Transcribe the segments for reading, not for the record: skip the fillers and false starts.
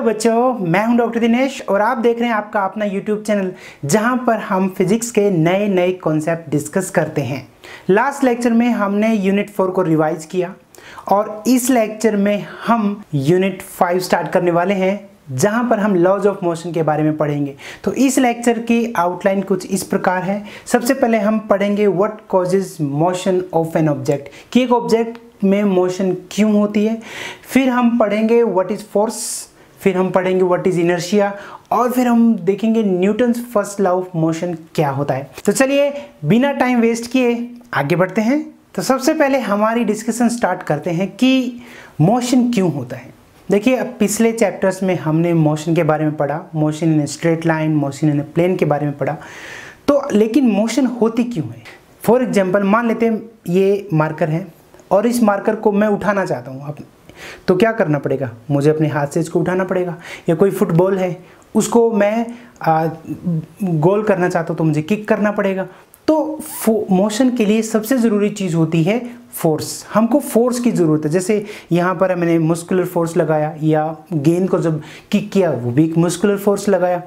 बच्चों, मैं हूं डॉक्टर दिनेश और आप देख रहे हैं आपका अपना यूट्यूब चैनल जहां पर हम फिजिक्स के नए नए कॉन्सेप्ट डिस्कस करते हैं। लास्ट लेक्चर में हमने यूनिट 4 को रिवाइज किया और इस लेक्चर में हम यूनिट 5 स्टार्ट करने वाले हैं जहां पर हम लॉज ऑफ मोशन के बारे में पढ़ेंगे। तो इस लेक्चर की आउटलाइन कुछ इस प्रकार है। सबसे पहले हम पढ़ेंगे what causes motion of an object, कि एक ऑब्जेक्ट में मोशन क्यों होती है। फिर हम पढ़ेंगे व्हाट इज फोर्स, फिर हम पढ़ेंगे व्हाट इज इनर्शिया और फिर हम देखेंगे Newton's first law of motion क्या होता है। तो चलिए बिना टाइम वेस्ट किए आगे बढ़ते हैं। तो सबसे पहले हमारी डिस्कशन स्टार्ट करते हैं कि मोशन क्यों होता है। देखिए, अब पिछले चैप्टर्स में हमने मोशन के बारे में पढ़ा, motion in straight line, motion in plane के बारे में पढ़ा। तो लेकिन मोशन होती क्यों है। फॉर एग्जाम्पल मान लेते हैं ये मार्कर है और इस मार्कर को मैं उठाना चाहता हूँ, तो क्या करना पड़ेगा, मुझे अपने हाथ से इसको उठाना पड़ेगा। या कोई फुटबॉल है उसको मैं गोल करना चाहता हूँ तो मुझे किक करना पड़ेगा। तो मोशन के लिए सबसे ज़रूरी चीज़ होती है फोर्स। हमको फोर्स की ज़रूरत है। जैसे यहाँ पर मैंने मस्कुलर फोर्स लगाया या गेंद को जब किक किया वो भी एक मस्कुलर फोर्स लगाया।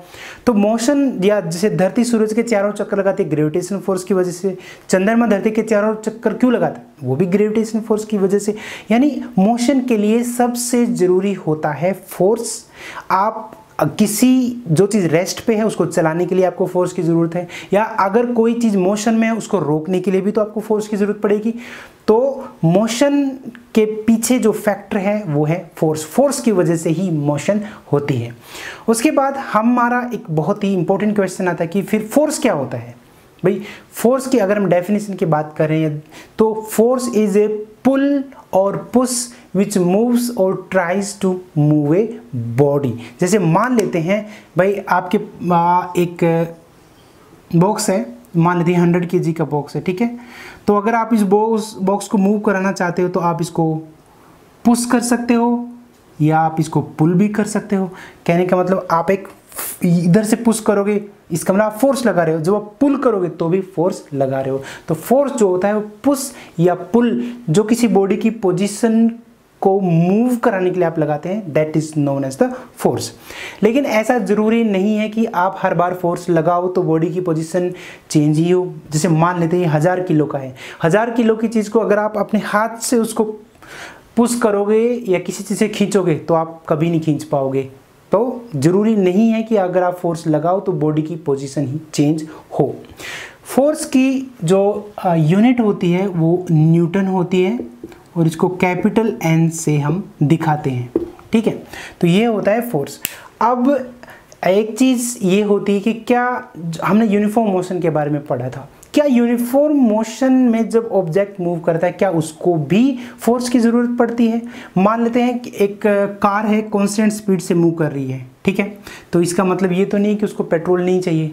तो मोशन, या जैसे धरती सूरज के चारों चक्कर लगाती है ग्रेविटेशन फोर्स की वजह से, चंद्रमा धरती के चारों चक्कर क्यों लगाता है, वो भी ग्रेविटेशन फोर्स की वजह से। यानी मोशन के लिए सबसे ज़रूरी होता है फोर्स। आप किसी जो चीज़ रेस्ट पे है उसको चलाने के लिए आपको फोर्स की ज़रूरत है, या अगर कोई चीज़ मोशन में है उसको रोकने के लिए भी तो आपको फोर्स की ज़रूरत पड़ेगी। तो मोशन के पीछे जो फैक्टर है वो है फोर्स। फोर्स की वजह से ही मोशन होती है। उसके बाद हमारा एक बहुत ही इंपॉर्टेंट क्वेश्चन आता है कि फिर फोर्स क्या होता है। भाई फोर्स की अगर हम डेफिनेशन की बात करें तो force is a pull or push which moves or tries to move a body. जैसे मान लेते हैं भाई आपके एक बॉक्स है, मान लेते हैं 100 kg का बॉक्स है, ठीक है। तो अगर आप इस बॉक्स को मूव कराना चाहते हो तो आप इसको पुश कर सकते हो या आप इसको पुल भी कर सकते हो। कहने का मतलब आप एक इधर से पुश करोगे इसका मतलब आप फोर्स लगा रहे हो, जब आप पुल करोगे तो भी फोर्स लगा रहे हो। तो फोर्स जो होता है वो पुश या पुल जो किसी बॉडी की पोजीशन को मूव कराने के लिए आप लगाते हैं, that is known as the force. लेकिन ऐसा जरूरी नहीं है कि आप हर बार फोर्स लगाओ तो बॉडी की पोजीशन चेंज ही हो। जैसे मान लेते हैं 1000 किलो का है, 1000 किलो की चीज़ को अगर आप अपने हाथ से उसको पुश करोगे या किसी चीज़ से खींचोगे तो आप कभी नहीं खींच पाओगे। तो ज़रूरी नहीं है कि अगर आप फोर्स लगाओ तो बॉडी की पोजीशन ही चेंज हो। फोर्स की जो यूनिट होती है वो न्यूटन होती है और इसको कैपिटल N से हम दिखाते हैं, ठीक है। तो ये होता है फोर्स। अब एक चीज़ ये होती है कि क्या हमने यूनिफॉर्म मोशन के बारे में पढ़ा था, क्या यूनिफॉर्म मोशन में जब ऑब्जेक्ट मूव करता है क्या उसको भी फोर्स की ज़रूरत पड़ती है। मान लेते हैं कि एक कार है कांस्टेंट स्पीड से मूव कर रही है, ठीक है। तो इसका मतलब ये तो नहीं कि उसको पेट्रोल नहीं चाहिए,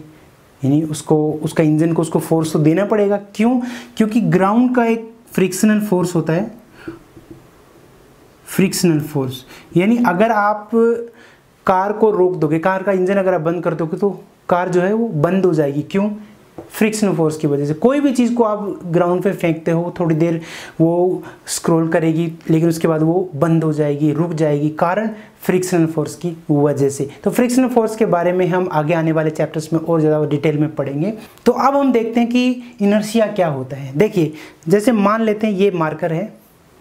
यानी उसको उसका इंजन को उसको फोर्स तो देना पड़ेगा। क्यों? क्योंकि ग्राउंड का एक फ्रिक्शनल फोर्स होता है, फ्रिक्शनल फोर्स। यानी अगर आप कार को रोक दोगे, कार का इंजन अगर आप बंद कर दोगे तो कार जो है वो बंद हो जाएगी। क्यों? फ्रिक्शनल फोर्स की वजह से। कोई भी चीज़ को आप ग्राउंड पे फेंकते हो, थोड़ी देर वो स्क्रॉल करेगी लेकिन उसके बाद वो बंद हो जाएगी, रुक जाएगी, कारण फ्रिक्शनल फोर्स की वजह से। तो फ्रिक्शनल फोर्स के बारे में हम आगे आने वाले चैप्टर्स में और ज़्यादा डिटेल में पढ़ेंगे। तो अब हम देखते हैं कि इनर्शिया क्या होता है। देखिए, जैसे मान लेते हैं ये मार्कर है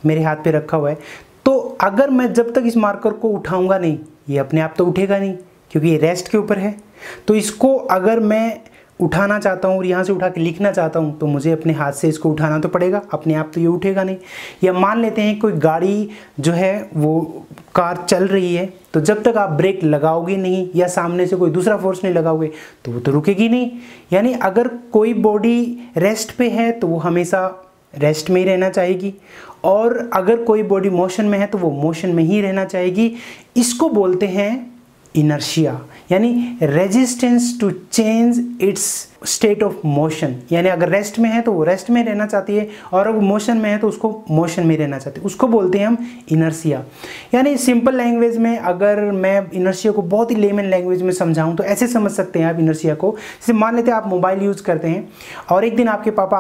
मेरे हाथ पे रखा हुआ है, तो अगर मैं जब तक इस मार्कर को उठाऊंगा नहीं, ये अपने आप तो उठेगा नहीं क्योंकि ये रेस्ट के ऊपर है। तो इसको अगर मैं उठाना चाहता हूँ और यहाँ से उठा के लिखना चाहता हूँ तो मुझे अपने हाथ से इसको उठाना तो पड़ेगा, अपने आप तो ये उठेगा नहीं। या मान लेते हैं कोई गाड़ी जो है वो कार चल रही है, तो जब तक आप ब्रेक लगाओगे नहीं या सामने से कोई दूसरा फोर्स नहीं लगाओगे तो वो तो रुकेगी नहीं। यानी अगर कोई बॉडी रेस्ट पे है तो वो हमेशा रेस्ट में ही रहना चाहेगी, और अगर कोई बॉडी मोशन में है तो वो मोशन में ही रहना चाहेगी। इसको बोलते हैं इनर्शिया, यानी resistance to change its state of motion. यानी अगर रेस्ट में है तो वो रेस्ट में रहना चाहती है और अगर मोशन में है तो उसको मोशन में रहना चाहती है, उसको बोलते हैं हम इनर्शिया। यानी सिंपल लैंग्वेज में अगर मैं इनर्शिया को बहुत ही लेमन लैंग्वेज में समझाऊं तो ऐसे समझ सकते हैं आप इनर्शिया को। जैसे मान लेते हैं आप मोबाइल यूज़ करते हैं और एक दिन आपके पापा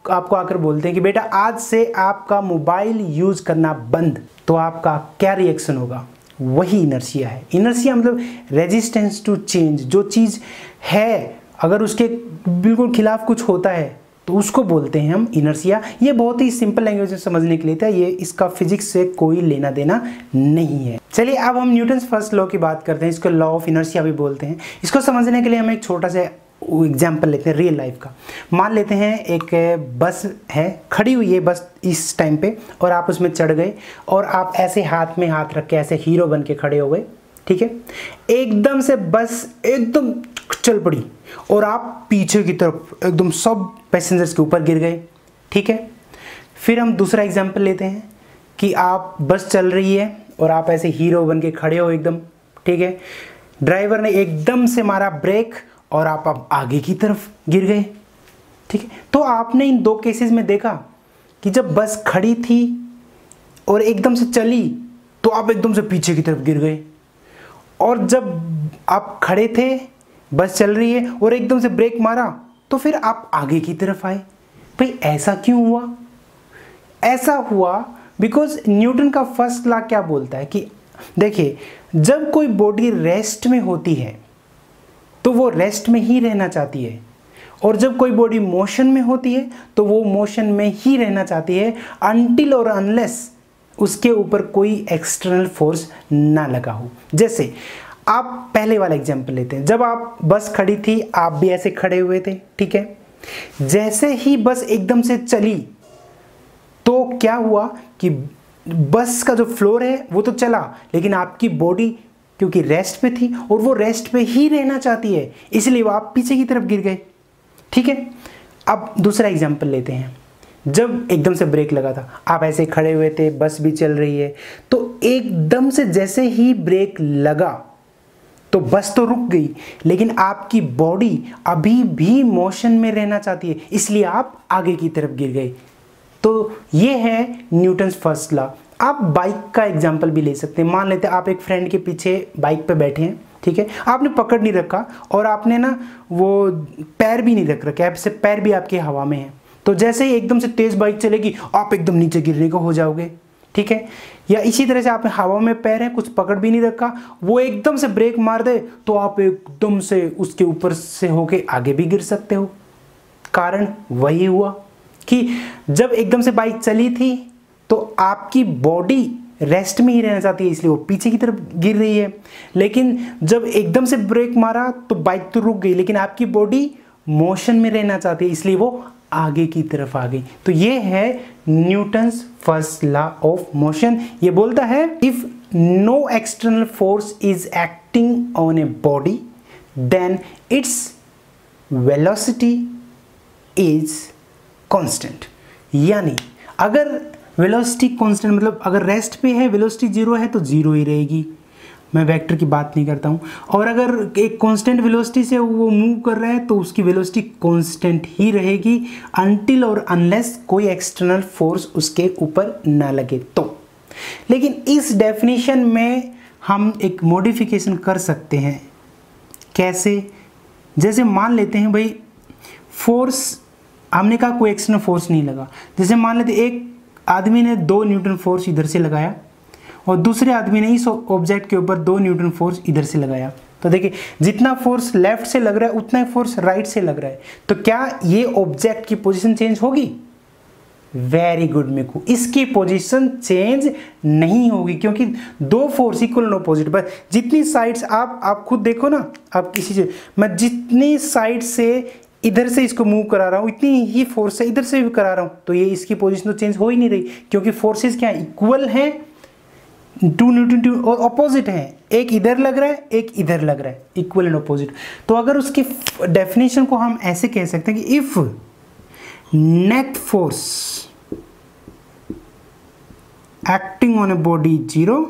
आपको आकर बोलते हैं कि बेटा आज से आपका मोबाइल यूज़ करना बंद, तो आपका क्या रिएक्शन होगा? वही इनर्शिया है। इनर्शिया मतलब रेजिस्टेंस टू चेंज, जो चीज़ है अगर उसके बिल्कुल खिलाफ कुछ होता है तो उसको बोलते हैं हम इनर्शिया। ये बहुत ही सिंपल लैंग्वेज में समझने के लिए था, ये इसका फिजिक्स से कोई लेना देना नहीं है। चलिए अब हम न्यूटन्स फर्स्ट लॉ की बात करते हैं, इसको लॉ ऑफ इनर्शिया भी बोलते हैं। इसको समझने के लिए हम एक छोटा सा एग्जाम्पल लेते हैं रियल लाइफ का। मान लेते हैं एक बस है, खड़ी हुई है बस इस टाइम पे, और आप उसमें चढ़ गए और आप ऐसे हाथ में हाथ रख के ऐसे हीरो बन के खड़े हो गए, ठीक है। एकदम से बस एकदम चल पड़ी और आप पीछे की तरफ एकदम सब पैसेंजर्स के ऊपर गिर गए, ठीक है। फिर हम दूसरा एग्जाम्पल लेते हैं कि आप बस चल रही है और आप ऐसे हीरो बन के खड़े हो एकदम, ठीक है। ड्राइवर ने एकदम से मारा ब्रेक और आप अब आगे की तरफ गिर गए, ठीक है। तो आपने इन दो केसेस में देखा कि जब बस खड़ी थी और एकदम से चली तो आप एकदम से पीछे की तरफ गिर गए, और जब आप खड़े थे बस चल रही है और एकदम से ब्रेक मारा तो फिर आप आगे की तरफ आए। भाई ऐसा क्यों हुआ? ऐसा हुआ बिकॉज न्यूटन का फर्स्ट लॉ क्या बोलता है कि देखिए, जब कोई बॉडी रेस्ट में होती है तो वो रेस्ट में ही रहना चाहती है, और जब कोई बॉडी मोशन में होती है तो वो मोशन में ही रहना चाहती है अनटिल और अनलेस उसके ऊपर कोई एक्सटर्नल फोर्स ना लगा हो। जैसे आप पहले वाला एग्जांपल लेते हैं, जब आप बस खड़ी थी आप भी ऐसे खड़े हुए थे, ठीक है। जैसे ही बस एकदम से चली तो क्या हुआ कि बस का जो फ्लोर है वो तो चला, लेकिन आपकी बॉडी क्योंकि रेस्ट पे थी और वो रेस्ट पे ही रहना चाहती है, इसलिए वो आप पीछे की तरफ गिर गए, ठीक है। अब दूसरा एग्जांपल लेते हैं, जब एकदम से ब्रेक लगा था, आप ऐसे खड़े हुए थे, बस भी चल रही है, तो एकदम से जैसे ही ब्रेक लगा तो बस तो रुक गई, लेकिन आपकी बॉडी अभी भी मोशन में रहना चाहती है, इसलिए आप आगे की तरफ गिर गए। तो ये है न्यूटन्स फर्स्ट लॉ। आप बाइक का एग्जांपल भी ले सकते हैं। मान लेते हैं आप एक फ्रेंड के पीछे बाइक पे बैठे हैं, ठीक है। आपने पकड़ नहीं रखा और आपने ना वो पैर भी नहीं रख रखा, ऐसे पैर भी आपके हवा में है, तो जैसे ही एकदम से तेज बाइक चलेगी आप एकदम नीचे गिरने को हो जाओगे, ठीक है। या इसी तरह से आपने हवा में पैर है, कुछ पकड़ भी नहीं रखा, वो एकदम से ब्रेक मार दे तो आप एकदम से उसके ऊपर से होके आगे भी गिर सकते हो। कारण वही हुआ कि जब एकदम से बाइक चली थी तो आपकी बॉडी रेस्ट में ही रहना चाहती है, इसलिए वो पीछे की तरफ गिर रही है, लेकिन जब एकदम से ब्रेक मारा तो बाइक तो रुक गई, लेकिन आपकी बॉडी मोशन में रहना चाहती है, इसलिए वो आगे की तरफ आ गई। तो ये है Newton's first law of motion. ये बोलता है if no external force is acting on a body then its velocity is constant. यानी अगर वेलोसिटी कांस्टेंट मतलब अगर रेस्ट पे है, वेलोसिटी जीरो है तो जीरो ही रहेगी, मैं वेक्टर की बात नहीं करता हूँ। और अगर एक कांस्टेंट वेलोसिटी से वो मूव कर रहा है तो उसकी वेलोसिटी कांस्टेंट ही रहेगी अनटिल और अनलेस कोई एक्सटर्नल फोर्स उसके ऊपर ना लगे तो। लेकिन इस डेफिनेशन में हम एक मॉडिफिकेशन कर सकते हैं। कैसे? जैसे मान लेते हैं भाई फोर्स, हमने कहा कोई एक्सटर्नल फोर्स नहीं लगा। जैसे मान लेते एक आदमी ने 2 न्यूटन फोर्स इधर से लगाया और दूसरे आदमी ने इस ऑब्जेक्ट के ऊपर 2 न्यूटन फोर्स इधर से लगाया, तो देखिए जितना फोर्स लेफ्ट से लग रहा है उतना ही फोर्स राइट से लग रहा है, तो क्या ये ऑब्जेक्ट की पोजीशन चेंज होगी? वेरी गुड मिकू, इसकी पोजीशन चेंज नहीं होगी क्योंकि 2 फोर्स इक्वल एंड ऑपोजिट। बस जितनी साइड्स आप खुद देखो ना, आप किसी से मैं जितनी साइड से इधर से इसको मूव करा रहा हूँ इतनी ही फोर्स से इधर से भी करा रहा हूँ, तो ये इसकी पोजीशन तो चेंज हो ही नहीं रही क्योंकि फोर्सेस क्या इक्वल हैं, 2 न्यूटन 2 और अपोजिट हैं, एक इधर लग रहा है एक इधर लग रहा है, इक्वल एंड अपोजिट। तो अगर उसकी डेफिनेशन को हम ऐसे कह सकते हैं कि if net force acting on a body zero,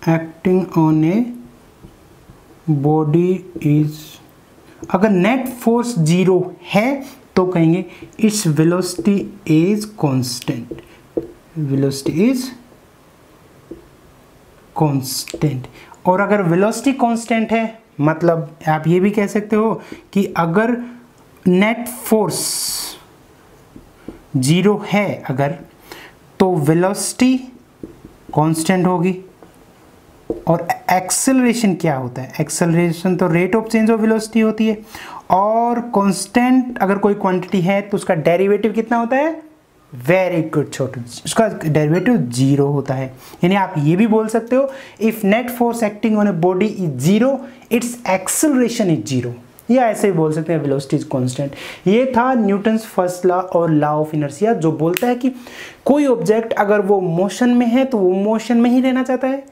acting on a body is, अगर नेट फोर्स जीरो है तो कहेंगे it's velocity is constant, velocity is constant. और अगर वेलोसिटी कांस्टेंट है मतलब आप ये भी कह सकते हो कि अगर नेट फोर्स जीरो है अगर, तो वेलोसिटी कांस्टेंट होगी, और एक्सेलरेशन क्या होता है? एक्सेलरेशन तो rate of change of velocity होती है, और कांस्टेंट अगर कोई क्वांटिटी है तो उसका डेरिवेटिव कितना होता है? वेरी गुड छोटू, उसका डेरिवेटिव 0 होता है। यानी आप ये भी बोल सकते हो if net force acting on a body is 0 it's acceleration is 0, या ऐसे ही बोल सकते हैं वेलोसिटी इज कांस्टेंट। ये था न्यूटन्स फर्स्ट लॉ और लॉ ऑफ इनर्शिया, जो बोलता है कि कोई ऑब्जेक्ट अगर वो मोशन में है तो वो मोशन में ही रहना चाहता है,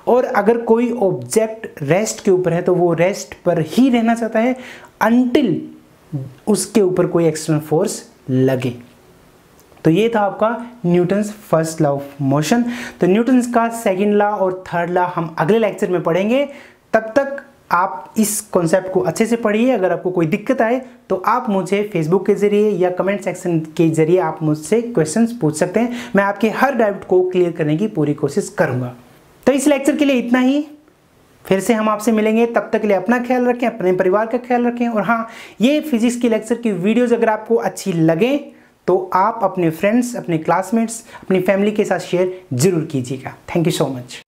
और अगर कोई ऑब्जेक्ट रेस्ट के ऊपर है तो वो रेस्ट पर ही रहना चाहता है अनटिल उसके ऊपर कोई एक्सटर्नल फोर्स लगे। तो ये था आपका Newton's first law of motion. तो न्यूटन्स का सेकंड लॉ और थर्ड लॉ हम अगले लेक्चर में पढ़ेंगे। तब तक आप इस कॉन्सेप्ट को अच्छे से पढ़िए। अगर आपको कोई दिक्कत आए तो आप मुझे फेसबुक के जरिए या कमेंट सेक्शन के जरिए आप मुझसे क्वेश्चंस पूछ सकते हैं। मैं आपके हर डाउट को क्लियर करने की पूरी कोशिश करूंगा। तो इस लेक्चर के लिए इतना ही। फिर से हम आपसे मिलेंगे, तब तक के लिए अपना ख्याल रखें, अपने परिवार का ख्याल रखें। और हाँ, ये फिजिक्स की लेक्चर की वीडियोज अगर आपको अच्छी लगे तो आप अपने फ्रेंड्स, अपने क्लासमेट्स, अपनी फैमिली के साथ शेयर जरूर कीजिएगा। Thank you so much.